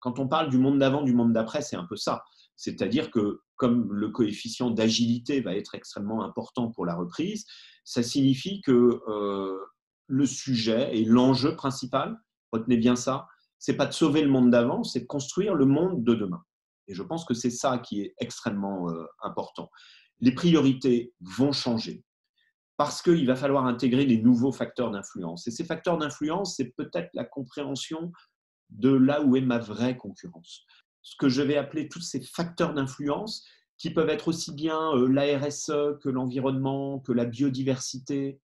quand on parle du monde d'avant, du monde d'après, c'est un peu ça. C'est-à-dire que comme le coefficient d'agilité va être extrêmement important pour la reprise, ça signifie que le sujet et l'enjeu principal, retenez bien ça, c'est pas de sauver le monde d'avant, c'est de construire le monde de demain. Et je pense que c'est ça qui est extrêmement important. Les priorités vont changer parce qu'il va falloir intégrer les nouveaux facteurs d'influence. Et ces facteurs d'influence, c'est peut-être la compréhension de là où est ma vraie concurrence. Ce que je vais appeler tous ces facteurs d'influence, qui peuvent être aussi bien la RSE que l'environnement, que la biodiversité,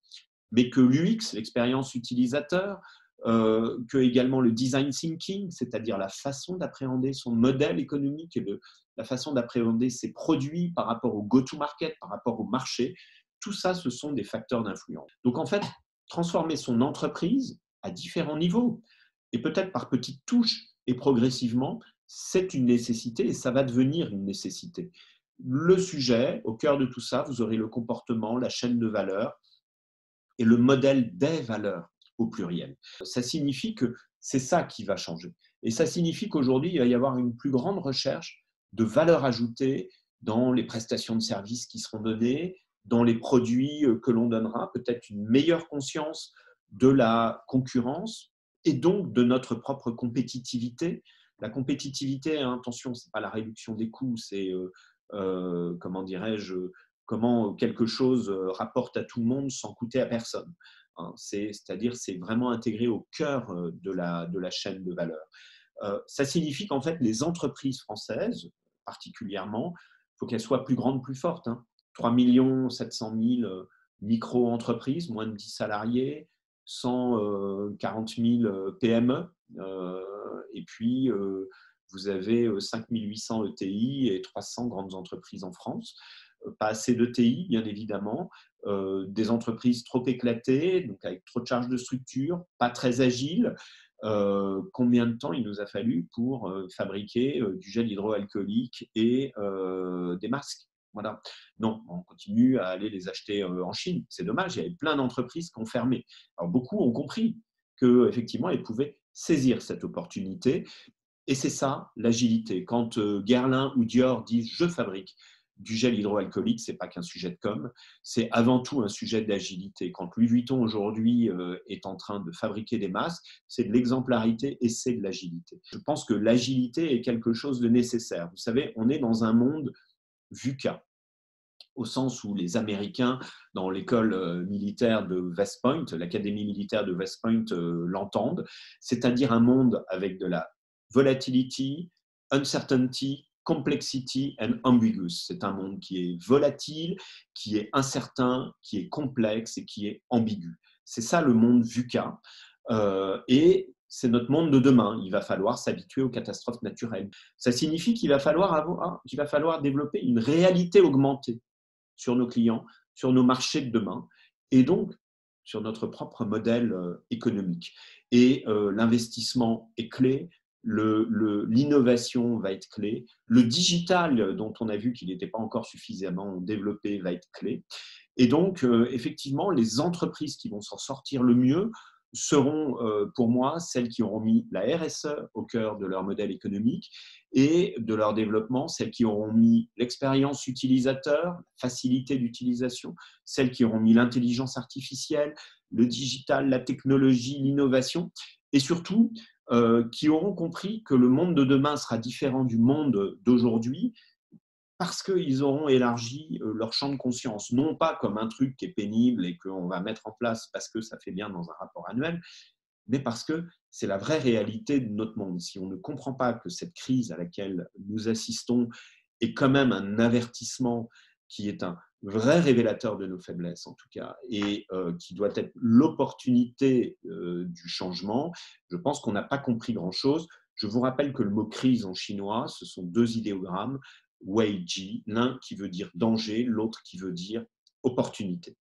mais que l'UX, l'expérience utilisateur, que également le design thinking, c'est-à-dire la façon d'appréhender son modèle économique et la façon d'appréhender ses produits par rapport au go-to-market, par rapport au marché. Tout ça, ce sont des facteurs d'influence. Donc en fait, transformer son entreprise à différents niveaux, et peut-être par petites touches et progressivement, c'est une nécessité et ça va devenir une nécessité. Le sujet, au cœur de tout ça, vous aurez le comportement, la chaîne de valeur et le modèle des valeurs au pluriel. Ça signifie que c'est ça qui va changer. Et ça signifie qu'aujourd'hui, il va y avoir une plus grande recherche de valeur ajoutée dans les prestations de services qui seront données, dans les produits que l'on donnera, peut-être une meilleure conscience de la concurrence et donc de notre propre compétitivité. La compétitivité, attention, ce n'est pas la réduction des coûts, c'est, comment dirais-je, comment quelque chose rapporte à tout le monde sans coûter à personne. C'est-à-dire, c'est vraiment intégré au cœur de la chaîne de valeur. Ça signifie qu'en fait, les entreprises françaises, particulièrement, il faut qu'elles soient plus grandes, plus fortes. 3 700 000 micro-entreprises, moins de 10 salariés, 140 000 PME, et puis vous avez 5 800 ETI et 300 grandes entreprises en France. Pas assez d'ETI, bien évidemment, des entreprises trop éclatées, donc avec trop de charges de structure, pas très agiles. Combien de temps il nous a fallu pour fabriquer du gel hydroalcoolique et des masques? Voilà. Non, on continue à aller les acheter en Chine. C'est dommage, il y avait plein d'entreprises qui ont fermé. Alors, beaucoup ont compris qu'effectivement, elles pouvaient saisir cette opportunité. Et c'est ça, l'agilité. Quand Guerlain ou Dior disent « je fabrique », du gel hydroalcoolique, ce n'est pas qu'un sujet de com, c'est avant tout un sujet d'agilité. Quand Louis Vuitton aujourd'hui est en train de fabriquer des masques, c'est de l'exemplarité et c'est de l'agilité. Je pense que l'agilité est quelque chose de nécessaire. Vous savez, on est dans un monde VUCA, au sens où les Américains, dans l'école militaire de West Point, l'académie militaire de West Point l'entendent, c'est-à-dire un monde avec de la volatility, uncertainty, complexity and ambiguous. C'est un monde qui est volatile, qui est incertain, qui est complexe et qui est ambigu. C'est ça le monde VUCA. Et c'est notre monde de demain. Il va falloir s'habituer aux catastrophes naturelles. Ça signifie qu'il va falloir développer une réalité augmentée sur nos clients, sur nos marchés de demain et donc sur notre propre modèle économique. Et l'investissement est clé, l'innovation va être clé, le digital, dont on a vu qu'il n'était pas encore suffisamment développé, va être clé. Et donc, effectivement, les entreprises qui vont s'en sortir le mieux seront, pour moi, celles qui auront mis la RSE au cœur de leur modèle économique et de leur développement, celles qui auront mis l'expérience utilisateur, la facilité d'utilisation, celles qui auront mis l'intelligence artificielle, le digital, la technologie, l'innovation, et surtout, qui auront compris que le monde de demain sera différent du monde d'aujourd'hui, parce qu'ils auront élargi leur champ de conscience, non pas comme un truc qui est pénible et qu'on va mettre en place parce que ça fait bien dans un rapport annuel, mais parce que c'est la vraie réalité de notre monde. Si on ne comprend pas que cette crise à laquelle nous assistons est quand même un avertissement qui est un vrai révélateur de nos faiblesses, en tout cas, et qui doit être l'opportunité du changement, je pense qu'on n'a pas compris grand-chose. Je vous rappelle que le mot crise en chinois, ce sont deux idéogrammes, Wei Ji, l'un qui veut dire danger, l'autre qui veut dire opportunité.